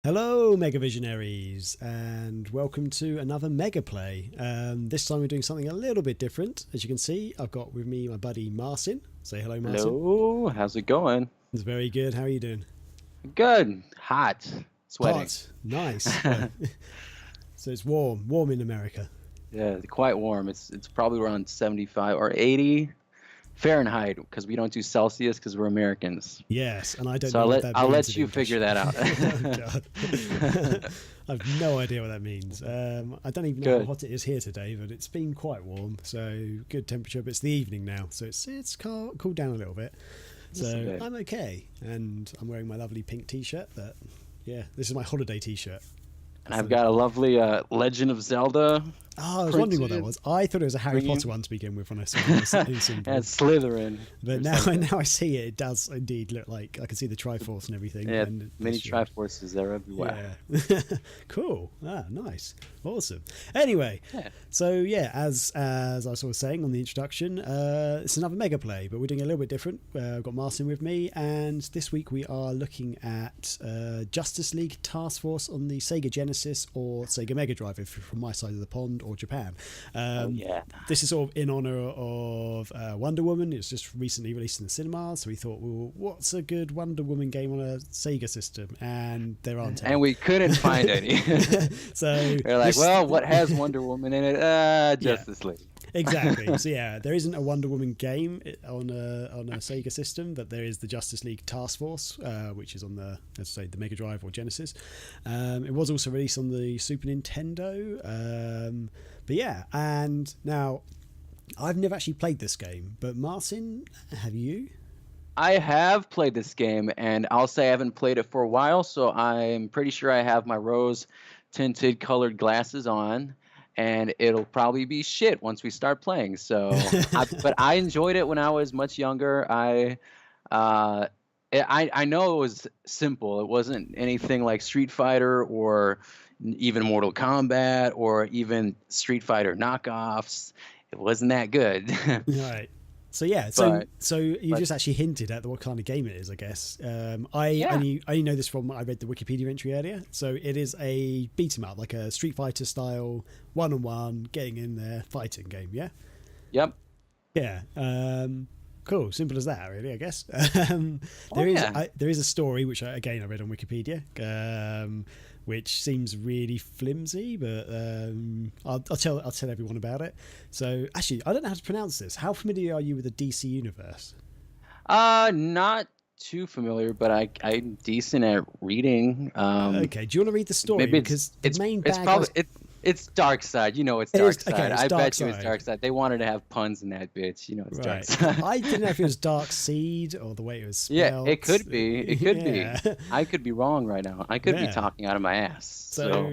Hello, Mega Visionaries, and welcome to another Mega Play. This time we're doing something a little bit different. As you can see, I've got with me my buddy Marcin. Say hello, Marcin. Hello, how's it going? It's very good. How are you doing? Good. Hot. Sweating. Hot. Nice. So it's warm in America. Yeah, quite warm. It's probably around 75 or 80 Fahrenheit because we don't do Celsius because we're Americans. Yes, and I don't so know what that means. I'll let you figure that out. Oh, God. I have no idea what that means. I don't even know how hot it is here today, but it's been quite warm, so good temperature. But it's the evening now, so it's cooled down a little bit. So I'm okay, and I'm wearing my lovely pink T-shirt. This is my holiday T-shirt. And I've got a lovely Legend of Zelda. Oh, I was wondering what that was. I thought it was a Harry Potter one to begin with when I saw it. That's Slytherin. But now I see it, it does indeed look like I can see the Triforce and everything. Yeah, and many Triforces, they're everywhere. Yeah. Cool. Nice. Awesome. Anyway, so as I was sort of saying on the introduction, it's another Mega Play, but we're doing a little bit different. I've got Marcin with me, and this week we are looking at Justice League Task Force on the Sega Genesis or Sega Mega Drive, if you're from my side of the pond, or Japan. This is sort of in honor of Wonder Woman. It's just recently released in the cinemas, so we thought, well, what's a good Wonder Woman game on a Sega system? And there aren't any. And we couldn't find any. So they're like, well, what has Wonder Woman in it? Justice League. Exactly. So there isn't a Wonder Woman game on a Sega system, but there is the Justice League Task Force, which is on the Mega Drive or Genesis. It was also released on the Super Nintendo. And now I've never actually played this game, but Marcin, have you? I have played this game, and I'll say I haven't played it for a while, so I'm pretty sure I have my rose-tinted colored glasses on. And it'll probably be shit once we start playing. So, but I enjoyed it when I was much younger. I know it was simple. It wasn't anything like Street Fighter or even Mortal Kombat or even Street Fighter knockoffs. It wasn't that good. Right. So so you just actually hinted at what kind of game it is, I guess. I only know this from I read the Wikipedia entry earlier. So it is a beat 'em up, like a Street Fighter style one-on-one, getting in there, fighting game. Yeah. Yep. Yeah. Cool. Simple as that, really, I guess. There is a story which I read on Wikipedia, which seems really flimsy, but I'll tell everyone about it. So actually, I don't know how to pronounce this. How familiar are you with the DC universe? Not too familiar, but I'm decent at reading. Okay. Do you want to read the story? Maybe because the main bad it's Darkseid. You know it's Darkseid. Okay, I bet you it's Darkseid. They wanted to have puns in that bitch. You know it's Darkseid. I didn't know if it was Darkseid or the way it was spelled. Yeah, it could be. It could be. I could be wrong right now. I could be talking out of my ass. So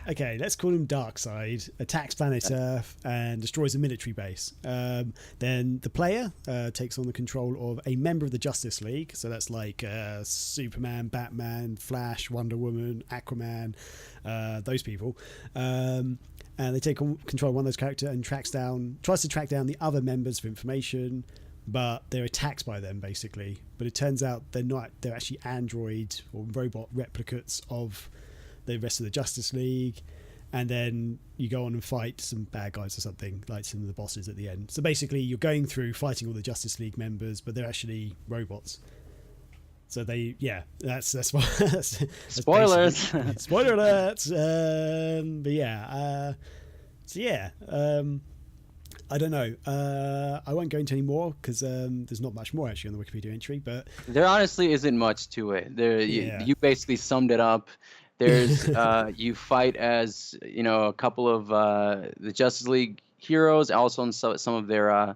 okay, let's call him Darkseid. Attacks planet Earth and destroys a military base. Then the player takes on the control of a member of the Justice League. So that's like Superman, Batman, Flash, Wonder Woman, Aquaman, those people. And they take on control of one of those characters and tries to track down the other members for information, but they're attacked by them basically. But it turns out they're actually android or robot replicates of the rest of the Justice League, and then you go on and fight some bad guys or something, like some of the bosses at the end. So basically you're going through fighting all the Justice League members, but they're actually robots. So that's spoilers. Spoiler alert. I don't know. I won't go into any more because there's not much more actually on the Wikipedia entry, but there honestly isn't much to it. You basically summed it up. There's you fight as a couple of the Justice League heroes, also some of their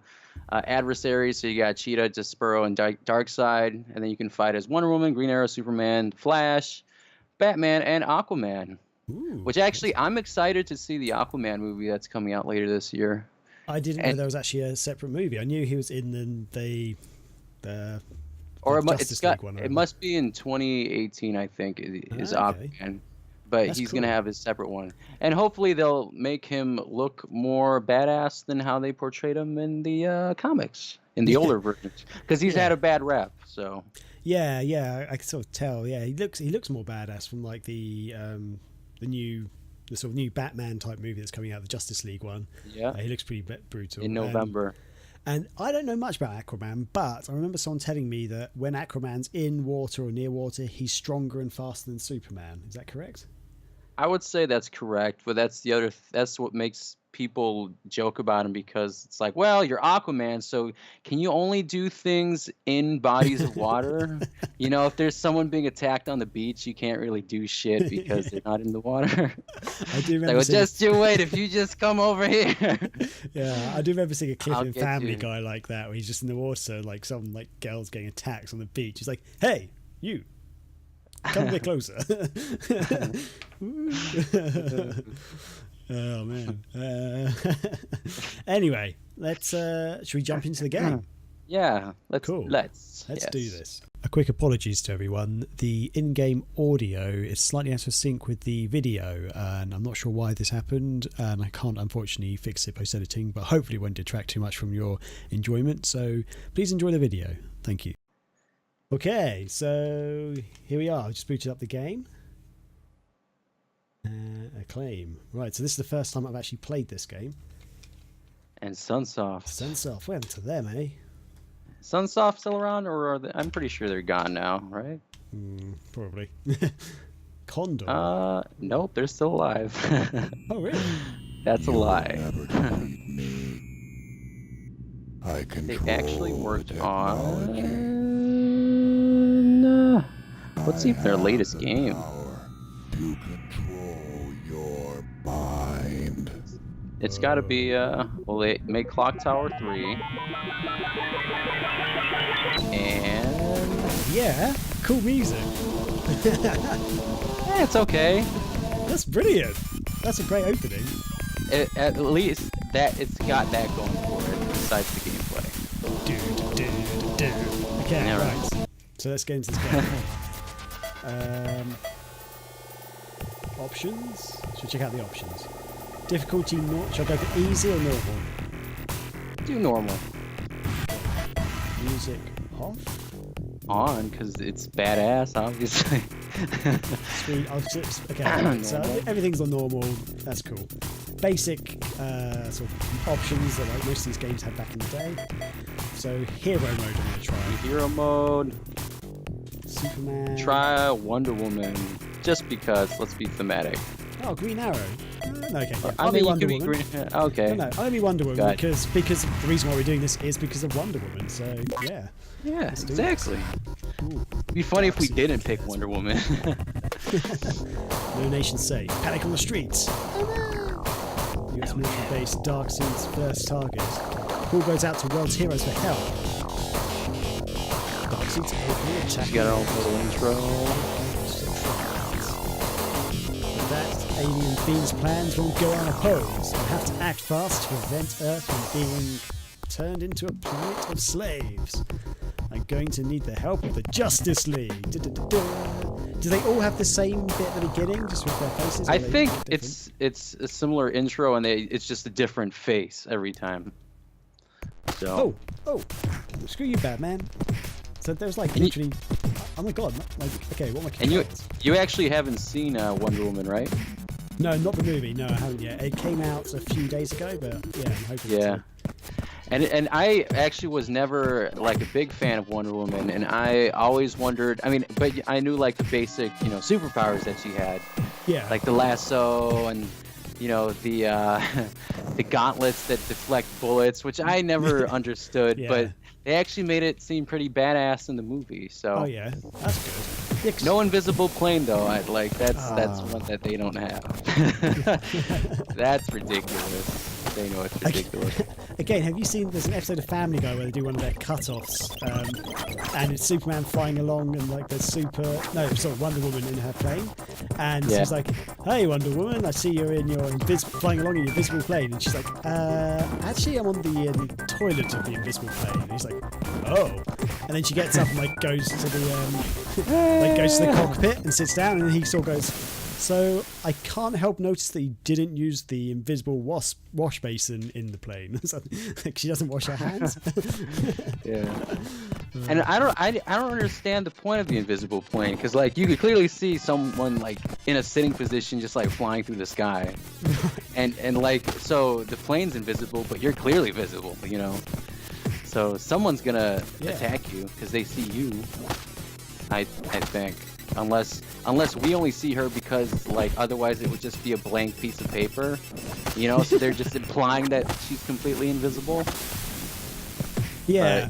adversaries. So you got Cheetah, Despero, and Darkseid, and then you can fight as Wonder Woman, Green Arrow, Superman, Flash, Batman, and Aquaman. Ooh. Which actually, I'm excited to see the Aquaman movie that's coming out later this year. I didn't know there was actually a separate movie. I knew he was in the it must be in 2018, I think, is Aquaman. But he's going to have his separate one. And hopefully they'll make him look more badass than how they portrayed him in the comics, in the older versions. Because he's had a bad rap, so... Yeah, I can sort of tell. Yeah, he looks more badass from like the sort of new Batman type movie that's coming out, the Justice League one. Yeah, he looks pretty brutal in November. And I don't know much about Aquaman, but I remember someone telling me that when Aquaman's in water or near water, he's stronger and faster than Superman. Is that correct? I would say that's correct, but that's what makes people joke about him, because it's like, well, you're Aquaman, so can you only do things in bodies of water? If there's someone being attacked on the beach, you can't really do shit because they're not in the water. I do remember like, well, just you wait, if you just come over here. Yeah, I do remember seeing a clip in Family Guy like that, where he's just in the water, like some like girls getting attacked on the beach. He's like, hey, you, come a bit closer. Oh man. Anyway, should we jump into the game? Yeah, let's do this. A quick apologies to everyone. The in-game audio is slightly out of sync with the video, and I'm not sure why this happened, and I can't unfortunately fix it post-editing, but hopefully it won't detract too much from your enjoyment, so please enjoy the video. Thank you. Okay, so here we are. I just booted up the game. Acclaim. Right, so this is the first time I've actually played this game. And Sunsoft. Sunsoft, what happened to them, eh? Sunsoft still around, or I'm pretty sure they're gone now, right? Probably. Condor. Nope, they're still alive. Oh, really? That's a lie. They actually worked on... what's even their latest game? To control your mind. It's got to be, well, they made Clock Tower 3. And... yeah, cool music. Yeah, it's okay. That's brilliant. That's a great opening. At least that it's got that going for it, besides the gameplay. Okay, yeah, right. So let's get into this game. Options. Should we check out the options? Difficulty, should I go for easy or normal? Do normal. Music off? On, because it's badass, obviously. Screen, okay, so everything's on normal. That's cool. Basic sort of options that like most of these games had back in the day. So hero mode I'm going to try. Hero mode. Superman. Try Wonder Woman, just because. Let's be thematic. Oh, Green Arrow. No, okay. Yeah. I mean, you could be Green. Okay. No, I'll be Wonder Woman because the reason why we're doing this is because of Wonder Woman. So yeah. Yeah, exactly. It'd be funny if we didn't pick Wonder Woman. No nation safe. Panic on the streets. US military base, Dark Suit's first target. Call goes out to world's heroes for help. Dark Suit's openly attacking. She got her own little intro. That alien fiend's plans won't go unopposed. We'll have to act fast to prevent Earth from being turned into a planet of slaves. I'm going to need the help of the Justice League. Do they all have the same bit at the beginning, just with their faces? I think it's a similar intro, and it's just a different face every time. So. Oh, screw you, Batman. So there's like literally, oh my god, like, okay, what am I? And you actually haven't seen Wonder Woman, right? No, not the movie. No, I haven't yet. It came out a few days ago, but yeah, I'm hoping. Yeah. And I actually was never like a big fan of Wonder Woman, and I always wondered. I mean, but I knew like the basic, superpowers that she had. Yeah. Like the lasso and the gauntlets that deflect bullets, which I never understood, yeah. But they actually made it seem pretty badass in the movie. So. Oh yeah, that's good. No invisible plane though. That's one that they don't have. That's ridiculous. They know it's ridiculous. Again, have you seen? There's an episode of Family Guy where they do one of their cut-offs, and it's Superman flying along, and like there's Wonder Woman in her plane, and she's like, "Hey, Wonder Woman, I see you're in your flying along in your invisible plane," and she's like, "Actually, I'm on the toilet of the invisible plane." And he's like, "Oh," and then she gets up and like goes to the cockpit and sits down, and he sort of goes. So I can't help notice that he didn't use the invisible wash basin in the plane. Like she doesn't wash her hands. Yeah. And I don't understand the point of the invisible plane, because like you could clearly see someone like in a sitting position just like flying through the sky, and like so the plane's invisible, but you're clearly visible, you know. So someone's gonna attack you because they see you. I think unless we only see her because like otherwise it would just be a blank piece of paper, you know. So they're just implying that she's completely invisible. Yeah,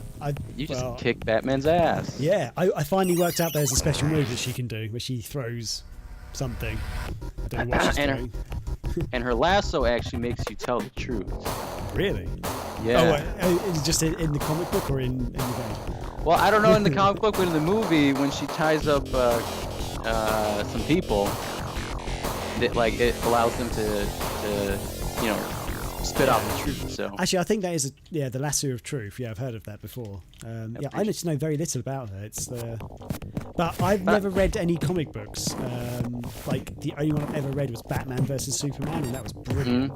you just kick Batman's ass. Yeah, I finally worked out there's a special move that she can do where she throws something. I don't know what she's doing. And her lasso actually makes you tell the truth. Really? Yeah. Oh, is it just in the comic book or in the game? Well, I don't know in the comic book, but in the movie, when she ties up some people, that like it allows them to you know, spit out the truth. So actually, I think that is the lasso of truth. Yeah, I've heard of that before. I just know very little about her. But I've never read any comic books. Like the only one I've ever read was Batman versus Superman, and that was brilliant.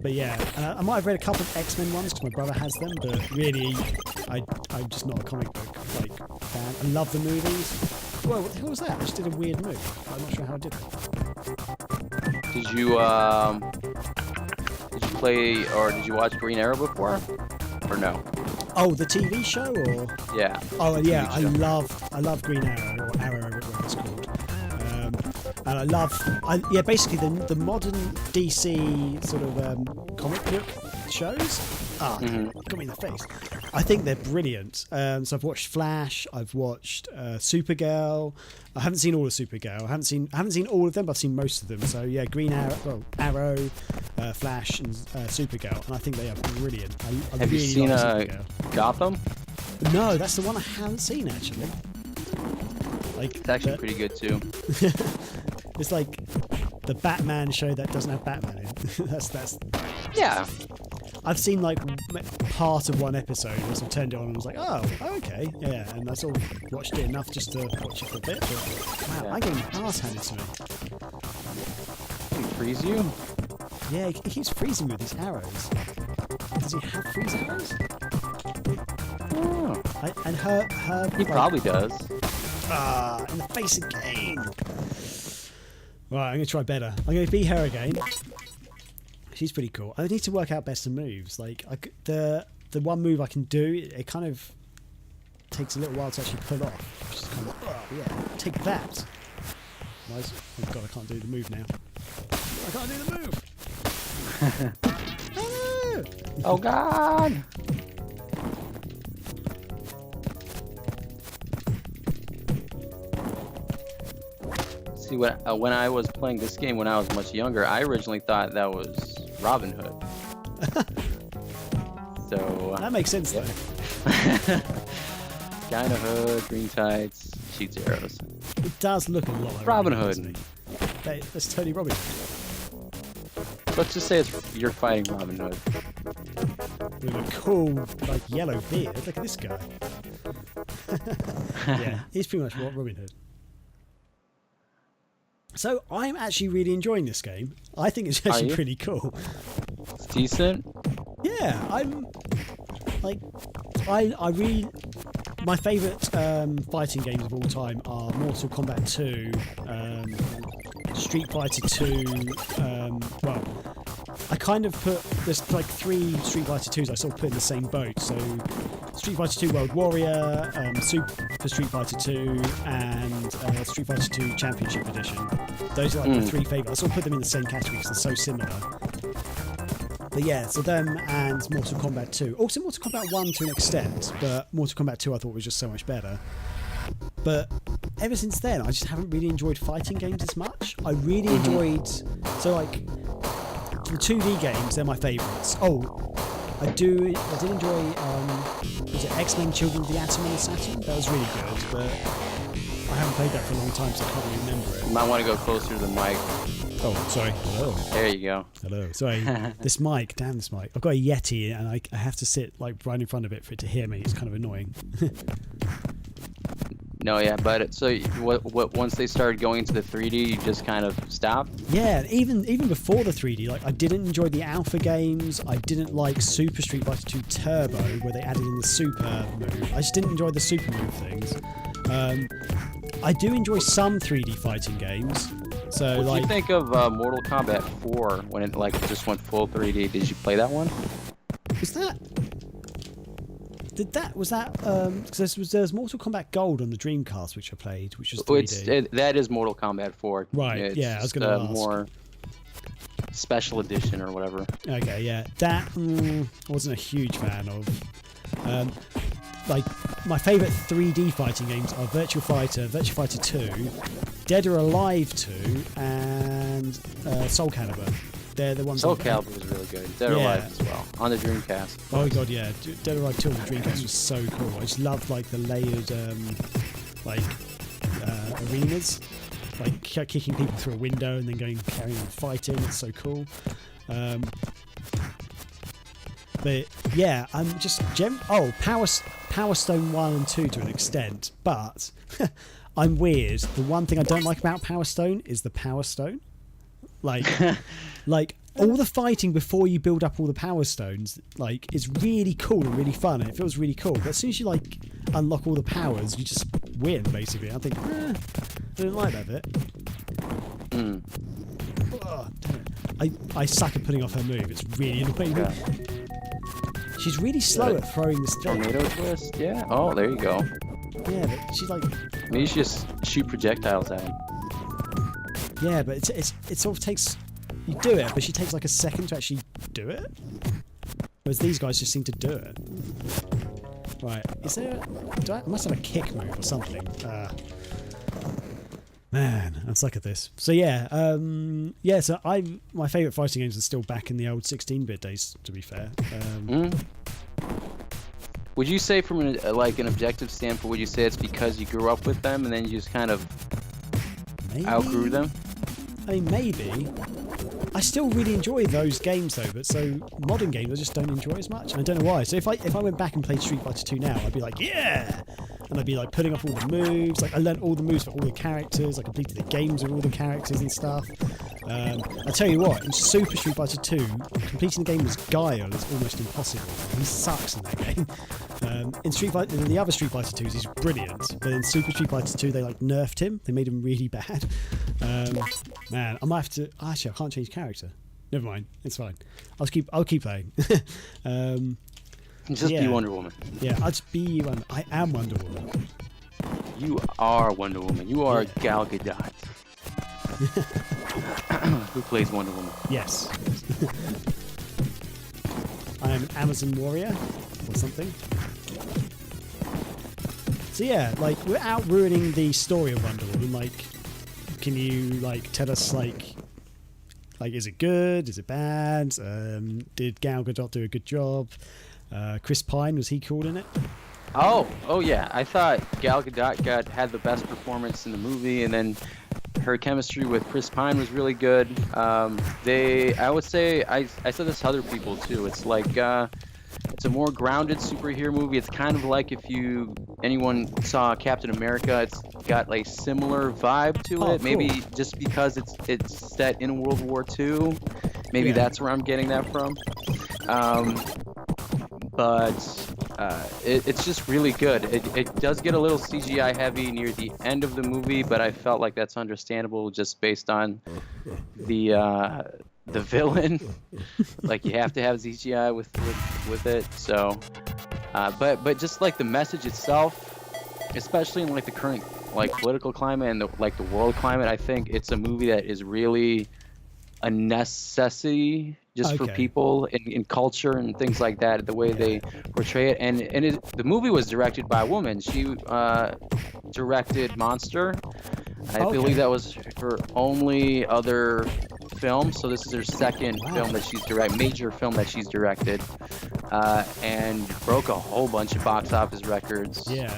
But yeah, I might have read a couple of X-Men ones because my brother has them. But really, I'm just not a comic book fan. I love the movies. Whoa, what the hell was that? I just did a weird move. I'm not sure how I did it. Did you play or did you watch Green Arrow before, or no? Oh, the TV show, or yeah. Oh yeah, I love Green Arrow, or Arrow, whatever it's called. And I love, basically the modern DC sort of comic book shows. Got me in the face. I think they're brilliant. So I've watched Flash. I've watched Supergirl. I haven't seen all of Supergirl. I haven't seen all of them, but I've seen most of them. So yeah, Green Arrow, Arrow, Flash, and Supergirl, and I think they are brilliant. I Have really you seen Gotham? No, that's the one I haven't seen actually. Like it's actually pretty good too. It's like the Batman show that doesn't have Batman in. that's. Yeah. I've seen like part of one episode, and so I turned it on and was like, oh, okay, yeah, and I sort of watched it enough just to watch it for a bit. But wow, I'm getting arse handed to me. Can he freeze you? Yeah, he keeps freezing with his arrows. Does he have freeze arrows? Oh. And her He probably does. In the face again. Right, I'm gonna try better. I'm gonna be her again. She's pretty cool. I need to work out best of moves. Like the one move I can do, it kind of takes a little while to actually pull off. Which is kind of take that. Oh god, I can't do the move now. I can't do the move. Oh god. See, when I was playing this game when I was much younger, I originally thought that was Robin Hood. So that makes sense though. Kind of hood, green tights, shoots arrows. It does look a lot like Robin Hood. That's totally Robin Hood. Let's just say you're fighting Robin Hood. With a cool, like, yellow beard. Look at this guy. Yeah, he's pretty much Robin Hood. So I'm actually really enjoying this game. I think it's actually pretty cool. It's decent. Yeah, I'm like, I really, my favourite fighting games of all time are Mortal Kombat 2, Street Fighter 2. Well, I kind of put there's like 3 Street Fighter 2s I sort of put in the same boat. So Street Fighter 2 World Warrior, Super Street Fighter 2, and Street Fighter 2 Championship Edition. Those are like the 3 favourites. I sort of put them in the same category because they're so similar. But yeah, so them and Mortal Kombat 2. Also Mortal Kombat 1 to an extent, but Mortal Kombat 2 I thought was just so much better. But ever since then, I just haven't really enjoyed fighting games as much. I really enjoyed... So like, the 2D games, they're my favourites. Oh, I did enjoy, was it X-Men Children of the Atom on the Saturn? That was really good, but I haven't played that for a long time, so I can't really remember it. You might want to go closer to the mic. Oh, sorry. Hello. There you go. Hello. Sorry. This mic, damn this mic. I've got a Yeti and I have to sit like right in front of it for it to hear me. It's kind of annoying. No, yeah, but what once they started going into the 3D, you just kind of stopped? Yeah, even before the 3D, like I didn't enjoy the Alpha games. I didn't like Super Street Fighter 2 Turbo, where they added in the super move. I just didn't enjoy the super move things. I do enjoy some 3D fighting games. So What do like, you think of Mortal Kombat 4 when it like just went full 3D? Did you play that one? was that because there's Mortal Kombat Gold on the Dreamcast, which I played, which was 3D. That is Mortal Kombat 4. Right, It's yeah, I was just, gonna ask. more special edition or whatever. Okay, yeah, that I wasn't a huge fan of. Like my favourite 3D fighting games are Virtua Fighter 2, Dead or Alive 2, and Soul Calibur. They're the ones. Soul Calibur was really good. Dead or Alive as well on the Dreamcast. Oh god, yeah, Dead or Alive 2 on the Dreamcast was so cool. I just loved like the layered arenas, like kicking people through a window and then carrying on fighting. It's so cool. But yeah, I'm just Power Stone 1 and 2 to an extent, but I'm weird. The one thing I don't like about Power Stone is the Power Stone. Like all the fighting before you build up all the Power Stones, like, is really cool and really fun, and it feels really cool. But as soon as you like unlock all the powers, you just win basically. I think I didn't like that bit. Oh, damn it. I suck at putting off her move. It's really annoying. Yeah. She's really slow at throwing this thing. Tornado twist, yeah. Oh, there you go. Yeah, but she's like. Maybe you should just shoot projectiles at him. Yeah, but it sort of takes. You do it, but she takes like a second to actually do it. Whereas these guys just seem to do it. Right, is there? I must have a kick move or something. Man, I suck at this. So yeah, So my favourite fighting games are still back in the old 16-bit days. To be fair. Would you say, from an objective standpoint, would you say it's because you grew up with them and then you just kind of outgrew them? I mean, maybe. I still really enjoy those games though, but so modern games I just don't enjoy as much, and I don't know why. So if I went back and played Street Fighter 2 now, I'd be like, yeah, and I'd be like putting off all the moves. Like I learned all the moves for all the characters. I completed the games with all the characters and stuff. I tell you what, in Super Street Fighter 2, completing the game as Guile is almost impossible. He sucks in that game. In the other Street Fighter 2s, he's brilliant, but in Super Street Fighter 2, they like nerfed him. They made him really bad. Man, I might have to. Actually, I can't change character. Never mind, it's fine. I'll keep playing. Just be Wonder Woman. Yeah, I'll just be one. I am Wonder Woman. You are Wonder Woman. You are Gal Gadot. Who plays Wonder Woman? Yes. I am an Amazon warrior or something. So yeah, like without ruining the story of Wonder Woman, like, can you like tell us like is it good? Is it bad? Did Gal Gadot do a good job? Chris Pine, was he cool in it? Oh yeah. I thought Gal Gadot had the best performance in the movie, and then her chemistry with Chris Pine was really good. I would say I said this to other people too. It's like it's a more grounded superhero movie. It's kind of like if anyone saw Captain America. It's got like similar vibe to it. Cool. Maybe just because it's set in World War II. Maybe that's where I'm getting that from. It's just really good. It does get a little CGI heavy near the end of the movie, but I felt like that's understandable just based on the villain. Like, you have to have CGI with it. So, but just like the message itself, especially in like the current like political climate and the world climate, I think it's a movie that is really a necessity just for people in culture and things like that, the way they portray it. And the movie was directed by a woman. She directed Monster. I believe that was her only other film, so this is her second film that she's major film that she's directed, and broke a whole bunch of box office records. Yeah.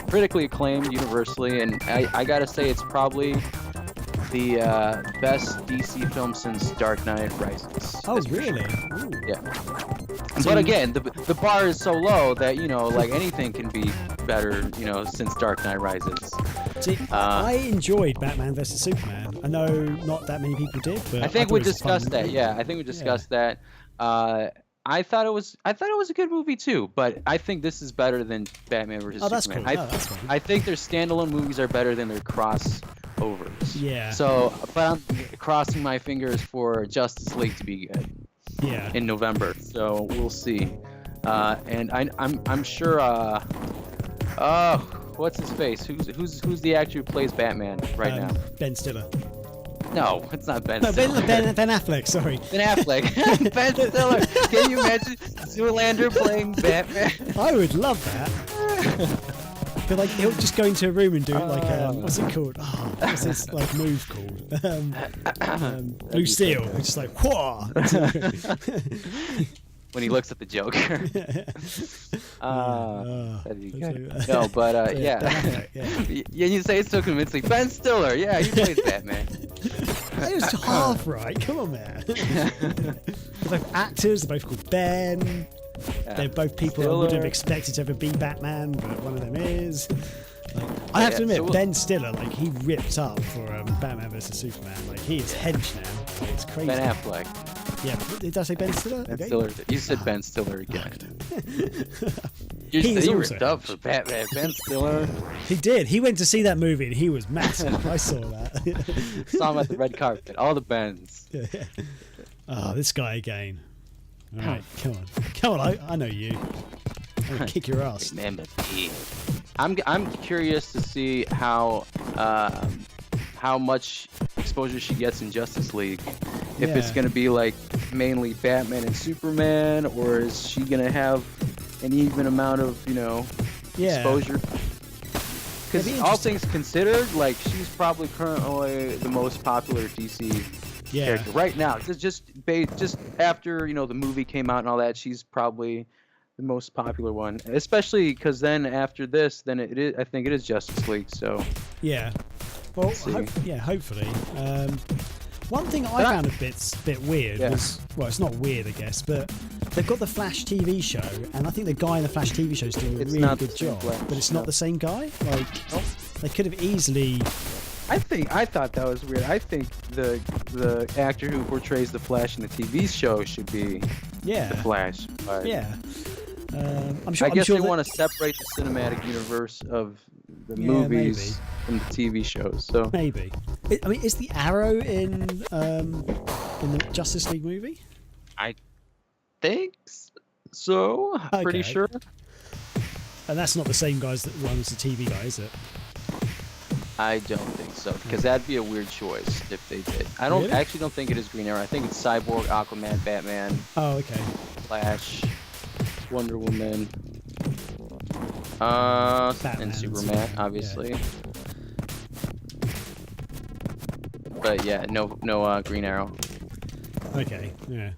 Critically acclaimed universally, and I gotta say it's probably the best DC film since Dark Knight Rises. Oh, really? Yeah. But again, the bar is so low that, like, anything can be better, since Dark Knight Rises. See, I enjoyed Batman vs Superman. I know not that many people did, but I think thought we it was a fun discussed that. movie. Yeah, I think we discussed that. I thought it was a good movie too, but I think this is better than Batman vs Oh, that's Superman. cool. No, that's fine. I think their standalone movies are better than their crossovers. Yeah. So, but I'm crossing my fingers for Justice League to be good Yeah. in November. So we'll see. And I'm sure. What's his face? Who's the actor who plays Batman right now? Ben Stiller. No, it's not Ben No, Stiller. Ben Affleck. Sorry. Ben Affleck. Ben Stiller. Can you imagine Zoolander playing Batman? I would love that. But like, he'll just go into a room and do like, what's it called? Oh, what's this like move called? Blue Steel. It's just like, whoa. When he looks at the Joker. That'd be good. No, but Ben yeah. Affleck, yeah. You say it's so convincing. Ben Stiller. Yeah, he plays Batman. It was half right. Come on, man. They're both actors. They're both called Ben. They're both people I wouldn't have expected to ever be Batman, but one of them is. Like, I have to admit, Ben Stiller, like, he ripped up for Batman vs Superman. Like, he is hench now. Like, it's crazy. Ben Affleck. Yeah, did I say Ben Stiller? Ben Okay. Stiller. You said Ben Stiller again. He is You also ripped up for Batman. Ben Stiller. He did. He went to see that movie and he was massive. I saw that. Saw him at the red carpet. All the Bens. Oh, this guy again. All right, come on. I know you. I'm gonna kick your ass. Remember me. I'm curious to see how much exposure she gets in Justice League. If it's gonna be like mainly Batman and Superman, or is she gonna have an even amount of exposure? Because all things considered, like, she's probably currently the most popular DC character right now. Just after the movie came out and all that, she's probably the most popular one. Especially because then after this, then I think it is Justice League. So yeah, well, hopefully. One thing I found a bit weird was, well, it's not weird, I guess, but they've got the Flash TV show, and I think the guy in the Flash TV show is doing a really good job. But it's not the same guy. Like, they could have easily. I thought that was weird. I think the actor who portrays the Flash in the TV show should be the Flash. But I'm sure. I guess they want to separate the cinematic universe of the movies from the TV shows. So maybe. I mean, is the Arrow in the Justice League movie? I think so. Okay. Pretty sure. And that's not the same guys that runs the TV guy, is it? I don't think so, because that'd be a weird choice if they did. I actually don't think it is Green Arrow. I think it's Cyborg, Aquaman, Batman. Oh, okay. Flash, Wonder Woman, and Superman, obviously. Yeah. But yeah, no Green Arrow. Okay, yeah.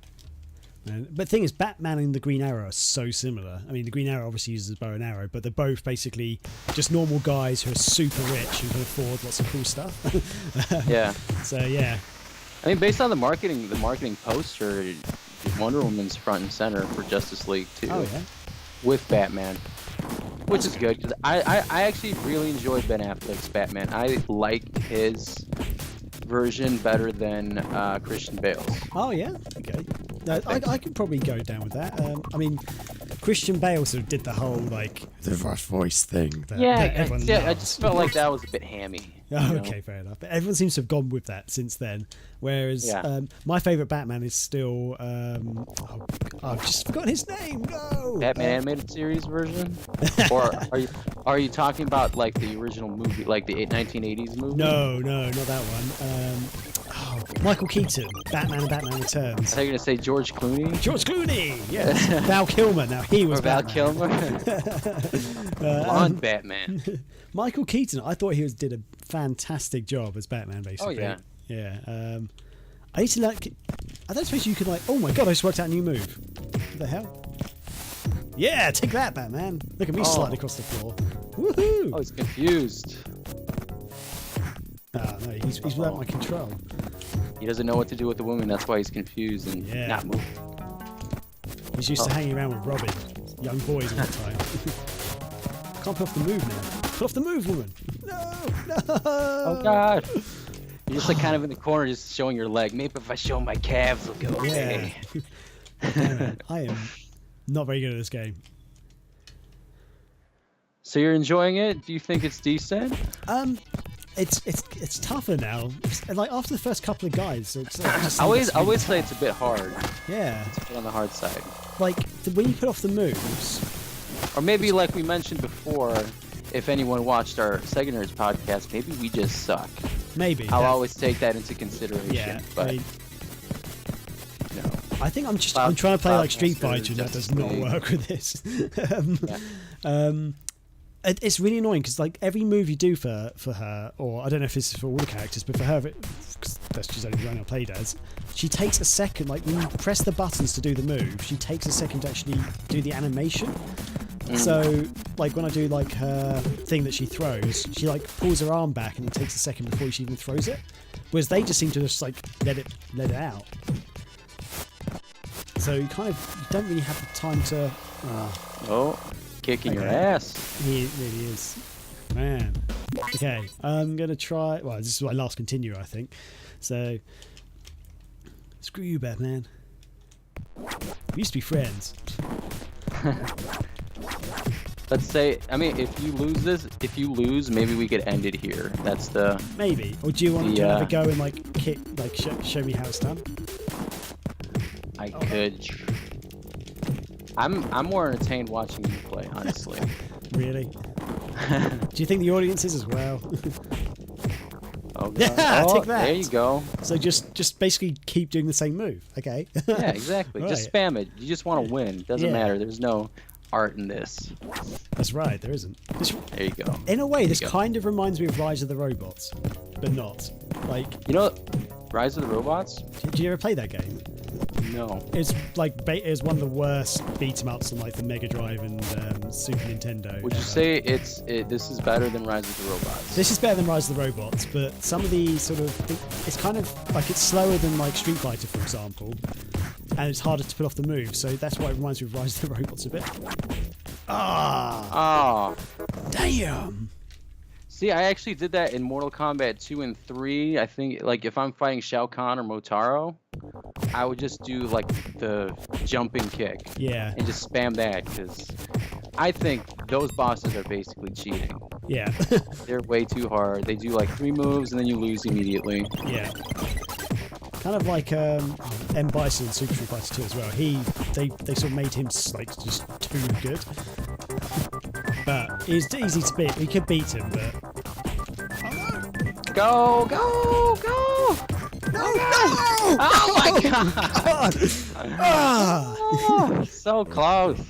But the thing is, Batman and the Green Arrow are so similar. I mean, the Green Arrow obviously uses bow and arrow, but they're both basically just normal guys who are super rich and can afford lots of cool stuff. Yeah. So yeah. I mean, based on the marketing poster, Wonder Woman's front and center for Justice League too. Oh yeah. With Batman, which is good because I actually really enjoyed Ben Affleck's Batman. I like his version better than Christian Bale's. Oh yeah. Okay. I could probably go down with that. I mean, Christian Bale sort of did the whole like the rough voice thing. That everyone loves. I just felt like that was a bit hammy. Oh, okay, fair enough. But everyone seems to have gone with that since then. Whereas my favourite Batman is still I've just forgotten his name. No. Batman animated series version, or are you talking about like the original movie, like the 1980s movie? No, not that one. Michael Keaton, Batman and Batman Returns. I thought you were gonna say George Clooney. George Clooney, yes. Val Kilmer. Now he was Val Batman. Kilmer. Blonde Batman. Michael Keaton, I thought he did a fantastic job as Batman, basically. Oh yeah. Yeah. I used to like. I don't suppose you could like. Oh my god! I just worked out a new move. What the hell? Yeah, take that, Batman. Look at me sliding across the floor. Woohoo! Oh, he's confused. Oh no, he's without my control. He doesn't know what to do with the woman. That's why he's confused and not moving. He's used to hanging around with Robin, young boys all the time. Can't put off the move now. Put off the move, woman. No. Oh God. You're just like kind of in the corner, just showing your leg. Maybe if I show my calves, it'll go okay. Yeah. Damn it. I am not very good at this game. So you're enjoying it? Do you think it's decent? It's tougher now. Like after the first couple of guys, it's I always say it's a bit hard. Yeah. It's a bit on the hard side. Like when you put off the moves, or maybe like we mentioned before, if anyone watched our Sega Nerds podcast, maybe we just suck. Maybe. I'll always take that into consideration. Yeah. But I mean, you know, I think I'm trying to play like Street Fighter, and that does not work with this. It's really annoying because like every move you do for her, or I don't know if this is for all the characters, but for her, because that's she's only the one I played as, she takes a second. Like when you press the buttons to do the move, she takes a second to actually do the animation. So like when I do like her thing that she throws, she like pulls her arm back and it takes a second before she even throws it. Whereas they just seem to just like let it out. So you don't really have the time to. Kicking your ass. He really is. Man. Okay, I'm gonna try. Well, this is my last continue, I think. So screw you, Batman. We used to be friends. Let's say, I mean, if you lose, maybe we could end it here. That's the... Maybe. Or do you want to have a go and, like, kick, like, show me how it's done? I could... I'm more entertained watching you play, honestly. Really? Do you think the audience is as well? Oh, God. Yeah, take that. There you go. So just basically keep doing the same move, okay? Yeah, exactly. Right. Just spam it. You just want to win. Doesn't matter. There's no art in this. That's right, there isn't. There you go. In a way, this kind of reminds me of Rise of the Robots, but not. Like, you know, Rise of the Robots? Did you ever play that game? No. It's like it's one of the worst beat 'em ups on like the Mega Drive and Super Nintendo. Would you say this is better than Rise of the Robots? This is better than Rise of the Robots, but some of the sort of it's kind of like it's slower than like Street Fighter, for example, and it's harder to put off the move. So that's why it reminds me of Rise of the Robots a bit. Damn. See, I actually did that in Mortal Kombat 2 and 3. I think, like, if I'm fighting Shao Kahn or Motaro, I would just do, like, the jumping kick. Yeah. And just spam that, because I think those bosses are basically cheating. Yeah. They're way too hard. They do, like, 3 moves, and then you lose immediately. Yeah. Kind of like M. Bison in Super Street Fighter 2 as well. They sort of made him, like, just too good. But he's easy to beat. We could beat him, but... Go! No! Oh my God! So close.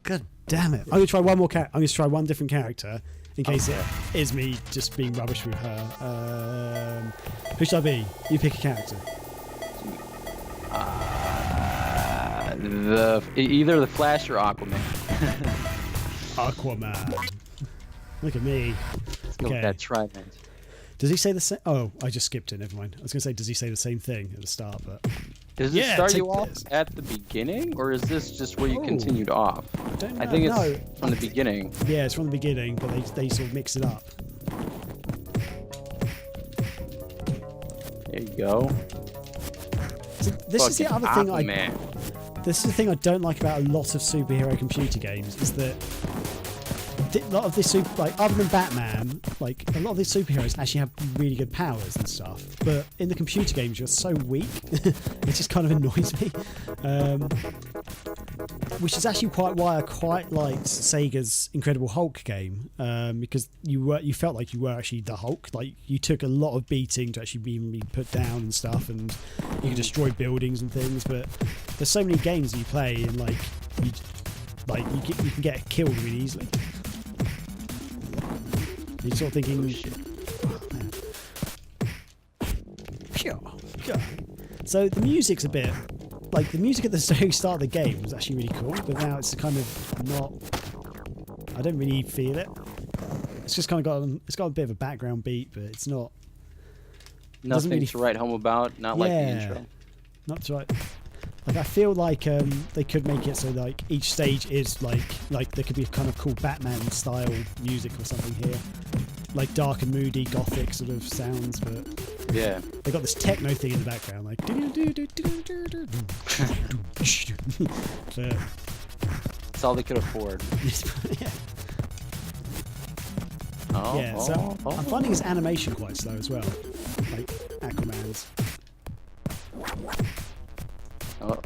God damn it! I'm gonna try one more I'm gonna try one different character in case it is me just being rubbish with her. Who should I be? You pick a character. Either the Flash or Aquaman. Aquaman. Look at me. Let's go with that trident. Does he say the same? Oh, I just skipped it. Never mind. I was going to say, does he say the same thing at the start? But does it start you off at the beginning, or is this just where you continued off? I don't know. I think it's from the beginning. Yeah, it's from the beginning, but they sort of mix it up. There you go. So this is the other thing Aquaman. This is the thing I don't like about a lot of superhero computer games is that a lot of this other than Batman, like a lot of these superheroes actually have really good powers and stuff. But in the computer games, you're so weak. It just kind of annoys me. Which is actually why I quite liked Sega's Incredible Hulk game, because you felt like you were actually the Hulk. Like you took a lot of beating to actually be put down and stuff, and you could destroy buildings and things. But there's so many games that you play, and you can get killed really easily. You're sort of thinking, so the music's a bit like the music at the very start of the game was actually really cool, but now it's kind of not. I don't really feel it. It's just kind of got a bit of a background beat, but it's not. Nothing really to write home about. Not like the intro. Not to write. Like I feel like they could make it so like each stage is like there could be kind of cool Batman style music or something here, like dark and moody gothic sort of sounds. But Yeah. they got this techno thing in the background, like. So, That's all they could afford. yeah. Oh, Yeah, so I'm finding his animation quite slow as well, like Aquaman's. Oh,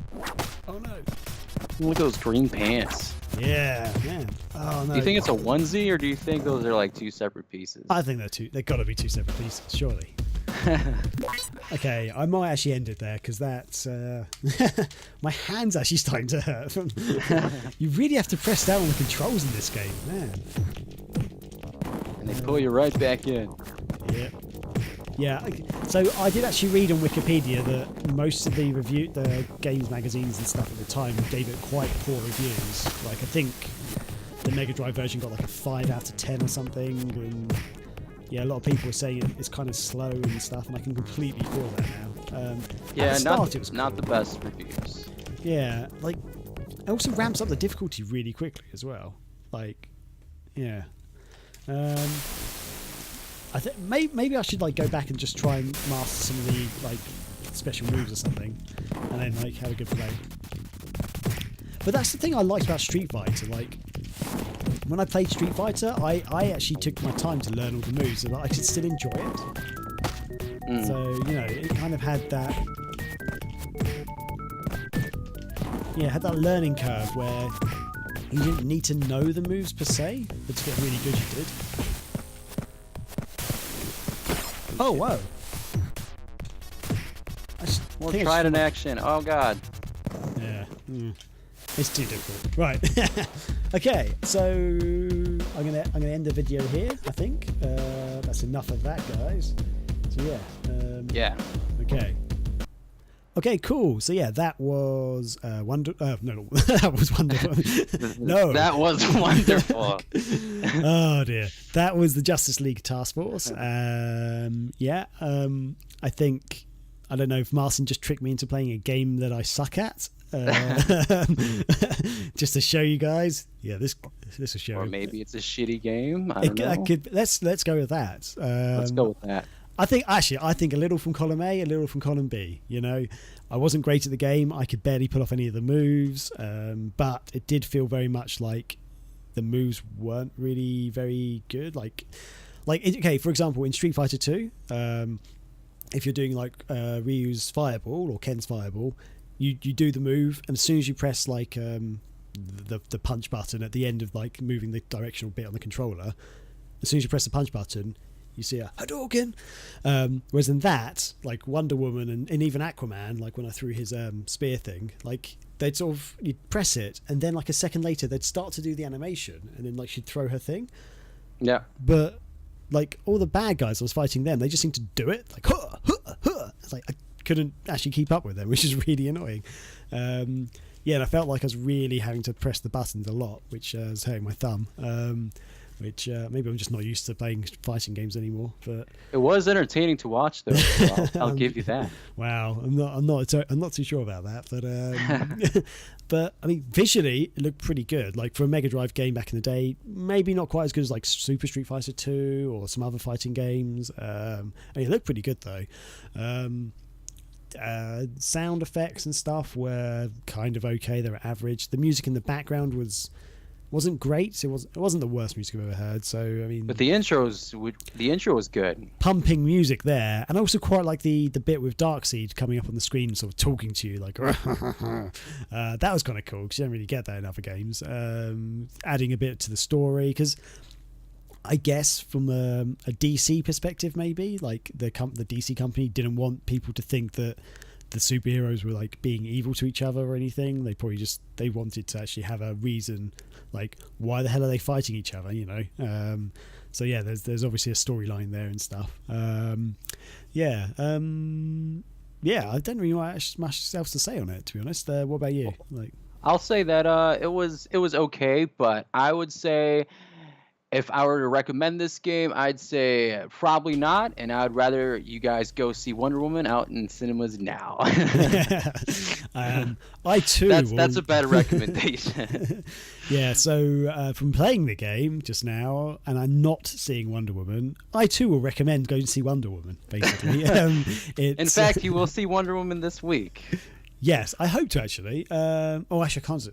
Oh no! look at those green pants. Yeah, man. Oh no! Do you think it's a onesie, or do you think those are like two separate pieces? I think they've got to be two separate pieces, surely. Okay, I might actually end it there because that's my hand's actually starting to hurt. You really have to press down on the controls in this game, man. And they pull you right back in. Yeah. Yeah, so I did actually read on Wikipedia that most of the games magazines and stuff at the time gave it quite poor reviews. Like I think the Mega Drive version got like a 5 out of 10 or something, and yeah, a lot of people were saying it's kind of slow and stuff, and I can completely feel that now. Yeah, at the start, it was not cool. the best reviews. Yeah, like it also ramps up the difficulty really quickly as well. Like, yeah. I think maybe I should like go back and just try and master some of the like special moves or something, and then like have a good play. But that's the thing I liked about Street Fighter. Like when I played Street Fighter, I actually took my time to learn all the moves so that I could still enjoy it. So you know, it kind of had that. Yeah, it had that learning curve where you didn't need to know the moves per se, but to get really good you did. Oh, whoa. We'll try it in action. Oh, God. Yeah. It's too difficult. Right. Okay, so I'm gonna end the video here, I think. That's enough of that, guys. So, yeah. Yeah. Okay. Okay, cool. So yeah, that was no, that was wonderful. No, That was wonderful. Oh dear, that was the Justice League Task Force. Yeah, I think I don't know if Marcin just tricked me into playing a game that I suck at. Just to show you guys. Yeah, this will show. Or maybe it's a shitty game. I don't know. Let's go with that. Let's go with that. I think a little from column A, a little from column B. You know, I wasn't great at the game. I could barely pull off any of the moves, but it did feel very much like the moves weren't really very good. Okay, for example, in Street Fighter 2, if you're doing like Ryu's Fireball or Ken's Fireball, you do the move, and as soon as you press like the punch button at the end of like moving the directional bit on the controller, as soon as you press the punch button, you see a Hadouken. Whereas in that, like Wonder Woman and even Aquaman, like when I threw his spear thing, like they'd sort of, you'd press it, and then like a second later they'd start to do the animation, and then like she'd throw her thing. Yeah. But like all the bad guys I was fighting them, they just seemed to do it like huh, huh, huh. It's like I couldn't actually keep up with them, which is really annoying. Yeah, and I felt like I was really having to press the buttons a lot, which was hurting my thumb. Which maybe I'm just not used to playing fighting games anymore. But it was entertaining to watch, though. So I'll give you that. Wow, I'm not too sure about that, but but I mean, visually it looked pretty good. Like for a Mega Drive game back in the day, maybe not quite as good as like Super Street Fighter 2 or some other fighting games. I mean, it looked pretty good though. Sound effects and stuff were kind of okay. They were average. The music in the background wasn't great. It wasn't the worst music I've ever heard. So I mean, but the intro was good. Pumping music there, and I also quite like the bit with Darkseid coming up on the screen, sort of talking to you like. That was kind of cool because you don't really get that in other games. Adding a bit to the story, because I guess from a DC perspective, maybe like the DC company didn't want people to think that the superheroes were like being evil to each other or anything. They probably they wanted to actually have a reason, like why the hell are they fighting each other, you know. So yeah, there's obviously a storyline there and stuff. Yeah, I don't really have much else to say on it, to be honest. What about you? Like, I'll say that it was okay, but I would say if I were to recommend this game, I'd say probably not, and I'd rather you guys go see Wonder Woman out in cinemas now. I too. That's a better recommendation. Yeah, so from playing the game just now, and I'm not seeing Wonder Woman, I too will recommend going to see Wonder Woman, basically. In fact, you will see Wonder Woman this week. Yes, I hope to actually. Actually, I can't.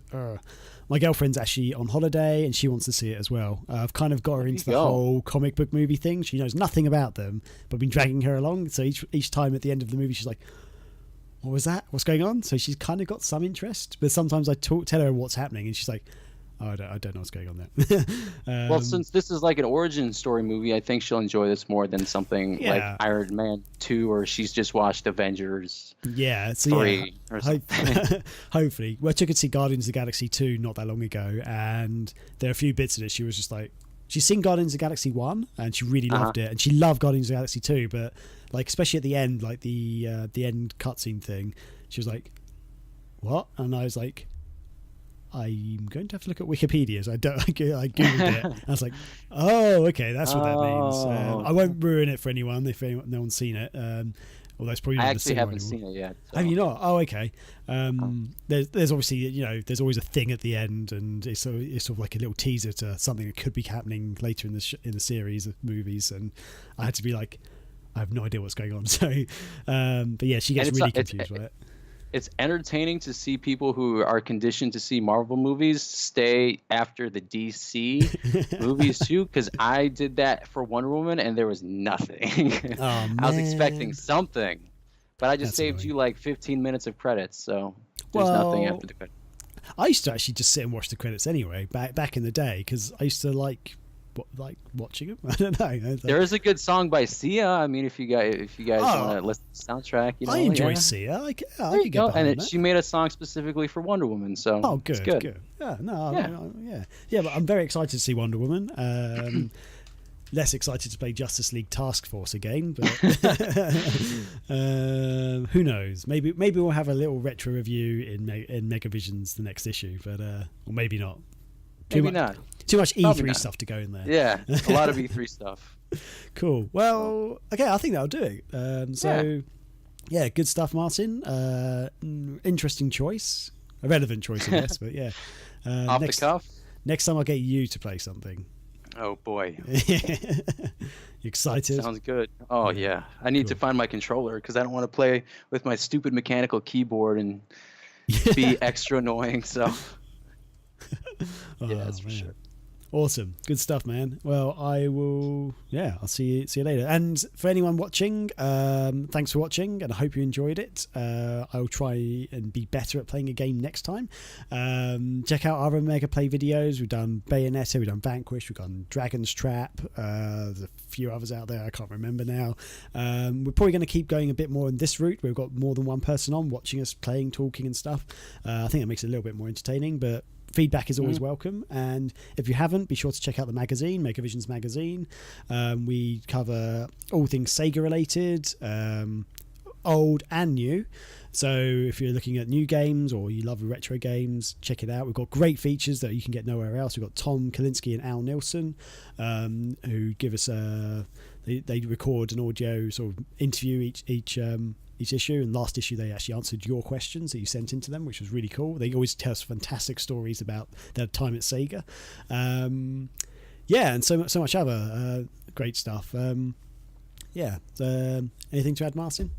My girlfriend's actually on holiday and she wants to see it as well. I've kind of got her into the whole comic book movie thing. She knows nothing about them, but I've been dragging her along. So each time at the end of the movie, she's like, what was that? What's going on? So she's kind of got some interest, but sometimes I tell her what's happening and she's like, oh, I don't know what's going on there. Well, since this is like an origin story movie, I think she'll enjoy this more than something like Iron Man 2, or she's just watched Avengers 3 or something. Hopefully. Well, I took her to see Guardians of the Galaxy 2 not that long ago, and there are a few bits in it she was just like, she's seen Guardians of the Galaxy 1 and she really loved it, and she loved Guardians of the Galaxy 2, but like especially at the end, like the end cutscene thing, she was like, what? And I was like, I'm going to have to look at Wikipedia. So I googled it. And I was like, oh, okay, that's what that means. I won't ruin it for anyone if no one's seen it. Although it's probably not I actually haven't seen it yet. So. Have you not? Oh, okay. There's obviously, there's always a thing at the end, and it's sort of like a little teaser to something that could be happening later in the series of movies. And I had to be like, I have no idea what's going on. So, but yeah, she gets really confused by it. It's entertaining to see people who are conditioned to see Marvel movies stay after the DC movies too, because I did that for Wonder Woman and there was nothing. Oh, I was expecting something, but I just saved you like 15 minutes of credits, so there's nothing after the credits. I used to actually just sit and watch the credits anyway, back in the day, because I used to like watching them. I don't know. There is a good song by Sia. I mean, if you guys want to listen to the soundtrack, I enjoy Sia. I can get behind that. She made a song specifically for Wonder Woman, so good, it's good. Good. Yeah. But I'm very excited to see Wonder Woman. Less excited to play Justice League Task Force again, but who knows? Maybe we'll have a little retro review in Megavisions the next issue, but or maybe not. Maybe not. Too much E3 stuff to go in there. Yeah, a lot of E3 stuff. Cool. Well, okay, I think that'll do it. Yeah, good stuff, Marcin. Interesting choice. A relevant choice, I guess, but yeah. Off the cuff? Next time I'll get you to play something. Oh, boy. You excited? Sounds good. Oh, yeah. I need to find my controller because I don't want to play with my stupid mechanical keyboard and be extra annoying, so... Yeah, that's for sure. Awesome, good stuff, man. Well, I will. Yeah, I'll see you later. And for anyone watching, thanks for watching, and I hope you enjoyed it. I'll try and be better at playing a game next time. Check out our other Mega Play videos. We've done Bayonetta, we've done Vanquish, we've done Dragon's Trap. There's a few others out there I can't remember now. We're probably going to keep going a bit more in this route. We've got more than one person on watching us playing, talking, and stuff. I think that makes it a little bit more entertaining, but. Feedback is always welcome, and if you haven't, be sure to check out the magazine, Megavisions magazine. We cover all things Sega related, old and new. So if you're looking at new games or you love retro games, check it out. We've got great features that you can get nowhere else. We've got Tom Kalinske and Al Nilsson, who give us they record an audio sort of interview each issue, and last issue they actually answered your questions that you sent into them, which was really cool. They always tell us fantastic stories about their time at Sega, and so much other great stuff. Anything to add, Marcin?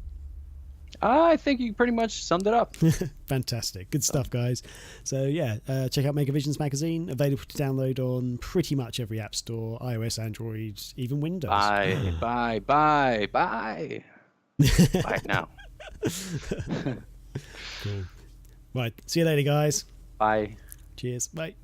I think you pretty much summed it up. Fantastic, good stuff, guys. So check out Megavisions magazine, available to download on pretty much every app store, iOS, Android, even Windows. Bye now. Cool. Right. See you later, guys. Bye. Cheers. Bye.